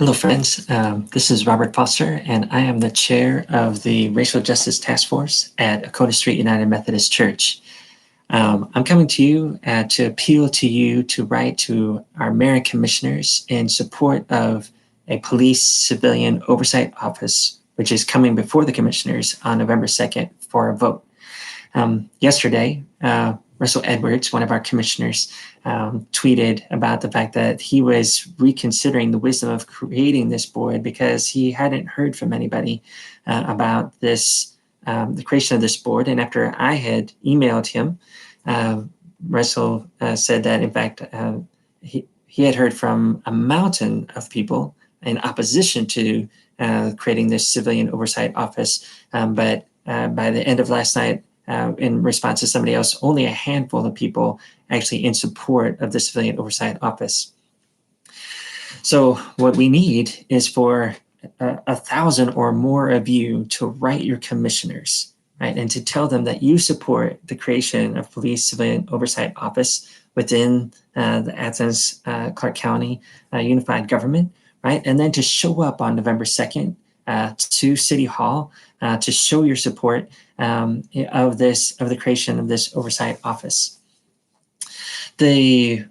Hello, friends. This is Robert Foster, and I am the chair of the Racial Justice Task Force at Dakota Street United Methodist Church. I'm coming to you to appeal to you to write to our mayor and commissioners in support of a police civilian oversight office, which is coming before the commissioners on November 2nd for a vote. Yesterday, Russell Edwards, one of our commissioners, tweeted about the fact that he was reconsidering the wisdom of creating this board because he hadn't heard from anybody about this, the creation of this board. And after I had emailed him, Russell said that, in fact, he had heard from a mountain of people in opposition to creating this civilian oversight office. But by the end of last night, in response to somebody else, only a handful of people actually in support of the Civilian Oversight Office. So what we need is for 1,000 or more of you to write your commissioners, right, and to tell them that you support the creation of Police Civilian Oversight Office within the Athens, Clark County Unified Government, right, and then to show up on November 2nd to City Hall to show your support of the creation of this oversight office. The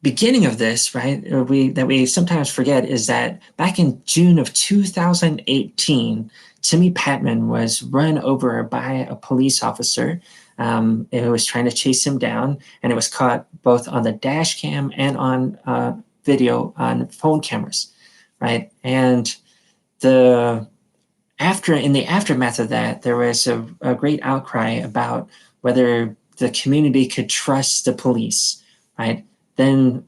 beginning of this, right, that we sometimes forget is that back in June of 2018, Timmy Patman was run over by a police officer who was trying to chase him down, and it was caught both on the dash cam and on video on phone cameras, right? And in the aftermath of that, there was a great outcry about whether the community could trust the police, right? Then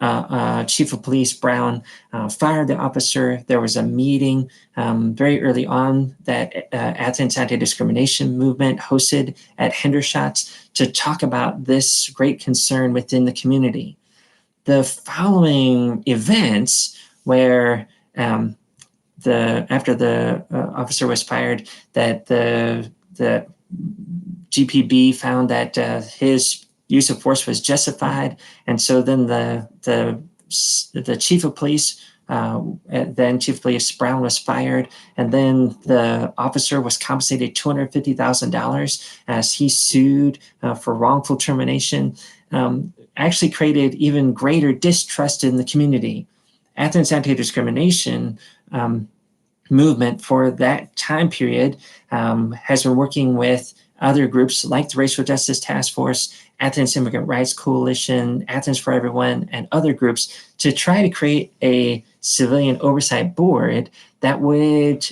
Chief of Police Brown fired the officer. There was a meeting very early on that Athens Anti-Discrimination Movement hosted at Hendershots to talk about this great concern within the community. The following events where after the officer was fired, that the GPB found that his use of force was justified, and so then the chief of police, then Chief of Police Brown, was fired, and then the officer was compensated $250,000 as he sued for wrongful termination. Actually created even greater distrust in the community. Athens Anti-Discrimination movement for that time period has been working with other groups like the Racial Justice Task Force, Athens Immigrant Rights Coalition, Athens for Everyone, and other groups to try to create a civilian oversight board that would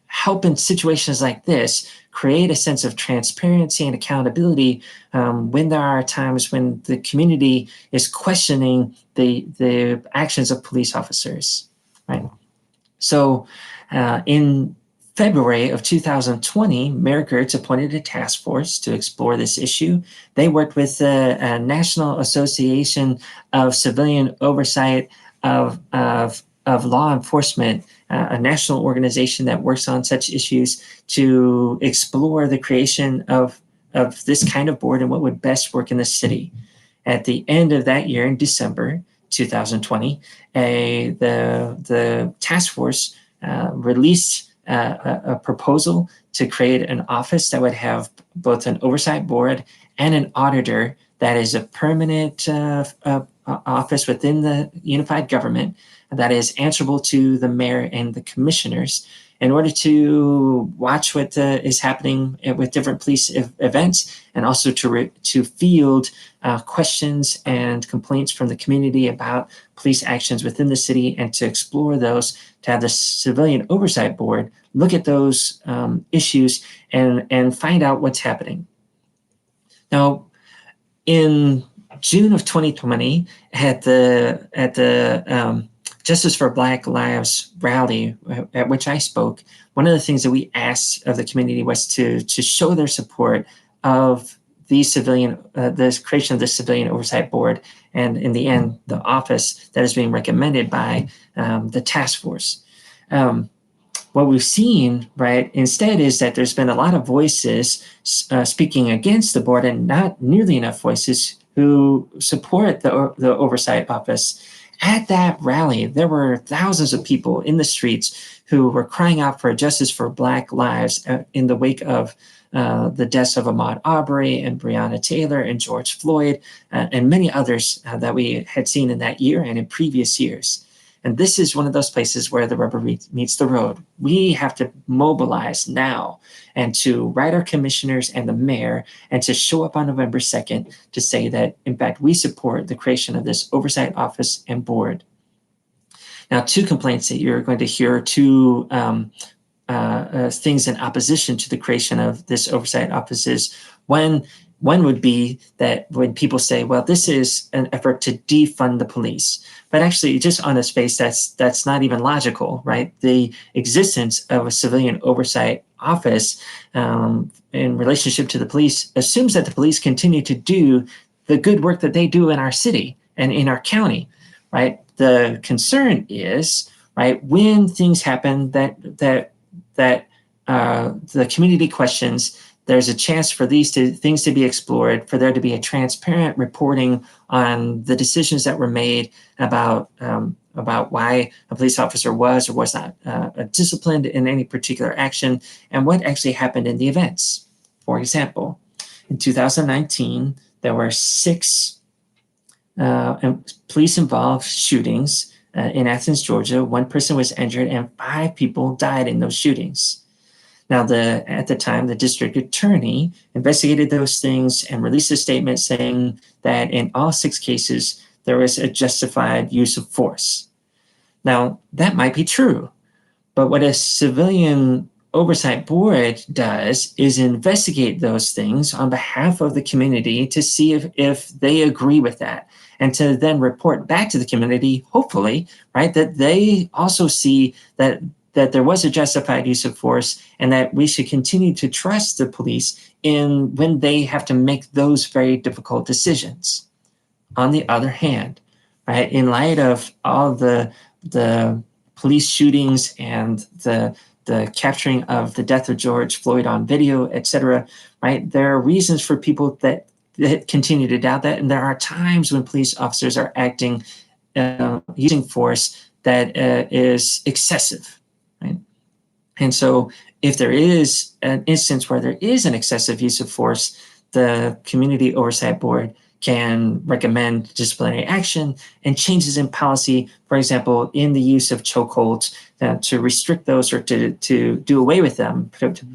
help in situations like this, create a sense of transparency and accountability when there are times when the community is questioning the actions of police officers, right? So in February of 2020, Mayor Gertz appointed a task force to explore this issue. They worked with the National Association of Civilian Oversight of Law Enforcement, a national organization that works on such issues, to explore the creation of this kind of board and what would best work in the city. At the end of that year, in December 2020, the task force released a proposal to create an office that would have both an oversight board and an auditor that is a permanent office within the unified government that is answerable to the mayor and the commissioners in order to watch what is happening with different police events, and also to field questions and complaints from the community about police actions within the city, and to explore those, to have the Civilian Oversight Board look at those issues and find out what's happening. Now, in June of 2020, at the Justice for Black Lives rally at which I spoke, one of the things that we asked of the community was to show their support of the creation of the Civilian Oversight Board, and in the end, the office that is being recommended by the task force. What we've seen, right, instead is that there's been a lot of voices speaking against the board, and not nearly enough voices who support the oversight office. At that rally, there were thousands of people in the streets who were crying out for justice for Black lives in the wake of the deaths of Ahmaud Arbery and Breonna Taylor and George Floyd and many others that we had seen in that year and in previous years. And this is one of those places where the rubber meets the road. We have to mobilize now and to write our commissioners and the mayor and to show up on November 2nd to say that, in fact, we support the creation of this oversight office and board. Now, two complaints that you're going to hear, two things in opposition to the creation of this oversight office is one would be that when people say, well, this is an effort to defund the police, but actually just on its face, that's not even logical, right? The existence of a civilian oversight office in relationship to the police assumes that the police continue to do the good work that they do in our city and in our county, right? The concern is, right, when things happen that the community questions, there's a chance for these things to be explored, for there to be a transparent reporting on the decisions that were made about why a police officer was or was not disciplined in any particular action, and what actually happened in the events. For example, in 2019, there were 6 police-involved shootings in Athens, Georgia. 1 person was injured and 5 people died in those shootings. Now, at the time, the district attorney investigated those things and released a statement saying that in all 6 cases, there was a justified use of force. Now, that might be true, but what a civilian oversight board does is investigate those things on behalf of the community to see if they agree with that, and to then report back to the community, hopefully, right, that they also see that there was a justified use of force and that we should continue to trust the police in when they have to make those very difficult decisions. On the other hand, right, in light of all the police shootings and the capturing of the death of George Floyd on video, et cetera, right, there are reasons for people that continue to doubt that. And there are times when police officers are acting, using force that is excessive. Right? And so if there is an instance where there is an excessive use of force, the Community Oversight Board can recommend disciplinary action and changes in policy, for example, in the use of chokeholds to restrict those or to do away with them,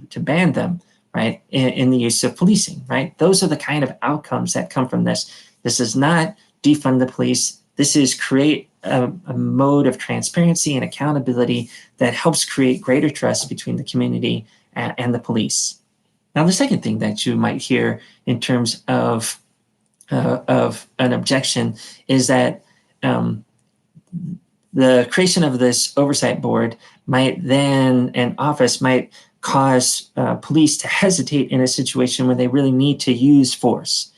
to ban them, right, in the use of policing, right? Those are the kind of outcomes that come from this. This is not defund the police. This is create a mode of transparency and accountability that helps create greater trust between the community and the police. Now, the second thing that you might hear in terms of an objection is that the creation of this oversight board an office might cause police to hesitate in a situation when they really need to use force.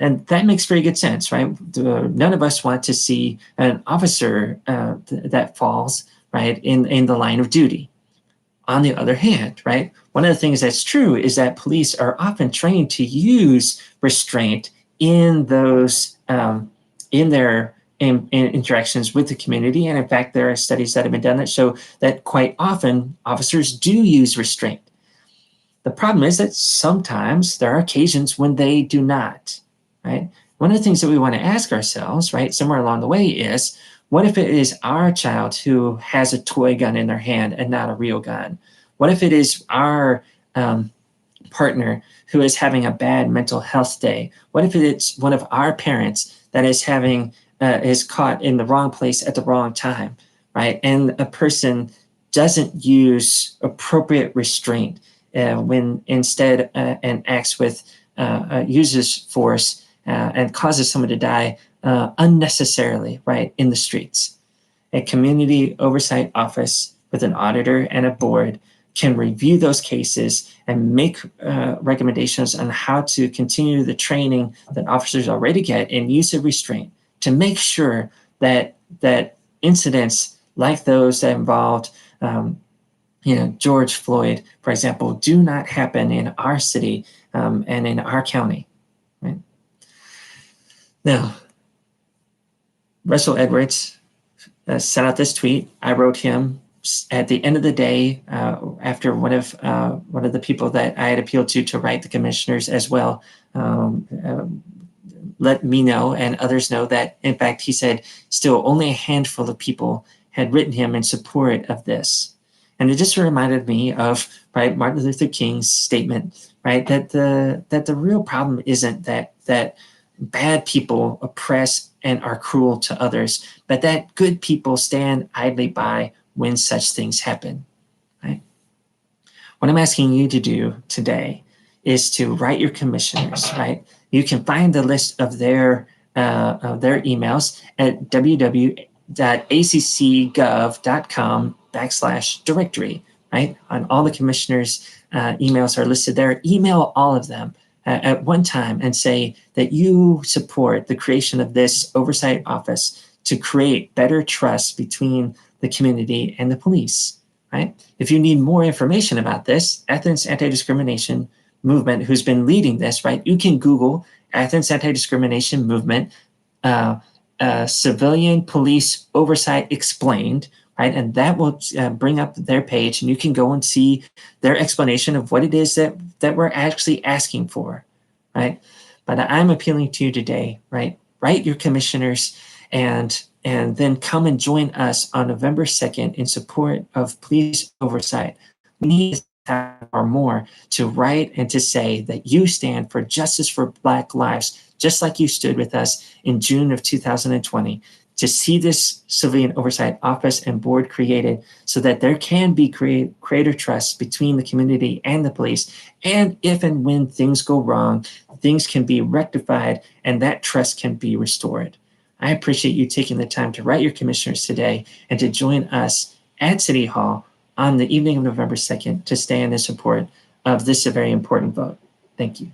And that makes very good sense, right? None of us want to see an officer that falls, right, in the line of duty. On the other hand, right, one of the things that's true is that police are often trained to use restraint in those in their interactions with the community. And in fact, there are studies that have been done that show that quite often officers do use restraint. The problem is that sometimes there are occasions when they do not. Right? One of the things that we want to ask ourselves, right, somewhere along the way is, what if it is our child who has a toy gun in their hand and not a real gun? What if it is our partner who is having a bad mental health day? What if it's one of our parents that is is caught in the wrong place at the wrong time, right? And a person doesn't use appropriate restraint when instead and acts with uses force and causes someone to die unnecessarily, right, in the streets. A community oversight office with an auditor and a board can review those cases and make recommendations on how to continue the training that officers already get in use of restraint to make sure that incidents like those that involved George Floyd, for example, do not happen in our city and in our county. Right? Now, Russell Edwards sent out this tweet. I wrote him at the end of the day after one of the people that I had appealed to write the commissioners as well. Let me know and others know that, in fact, he said still only a handful of people had written him in support of this. And it just reminded me of Martin Luther King's statement, that the real problem isn't that bad people oppress and are cruel to others, but that good people stand idly by when such things happen. Right? What I'm asking you to do today is to write your commissioners. Right? You can find the list of their emails at www.accgov.com/directory. Right? On all the commissioners' emails are listed there. Email all of them at one time and say that you support the creation of this oversight office to create better trust between the community and the police. Right? If you need more information about this, Athens Anti-Discrimination Movement, who's been leading this, right? You can Google Athens Anti-Discrimination Movement, Civilian Police Oversight Explained, right? And that will bring up their page, and you can go and see their explanation of what it is that we're actually asking for, right? But I'm appealing to you today, right? Write your commissioners and then come and join us on November 2nd in support of police oversight. We need or more to write and to say that you stand for justice for Black lives, just like you stood with us in June of 2020, to see this civilian oversight office and board created so that there can be greater trust between the community and the police. And if and when things go wrong, things can be rectified and that trust can be restored. I appreciate you taking the time to write your commissioners today and to join us at City Hall on the evening of November 2nd to stand in support of this very important vote. Thank you.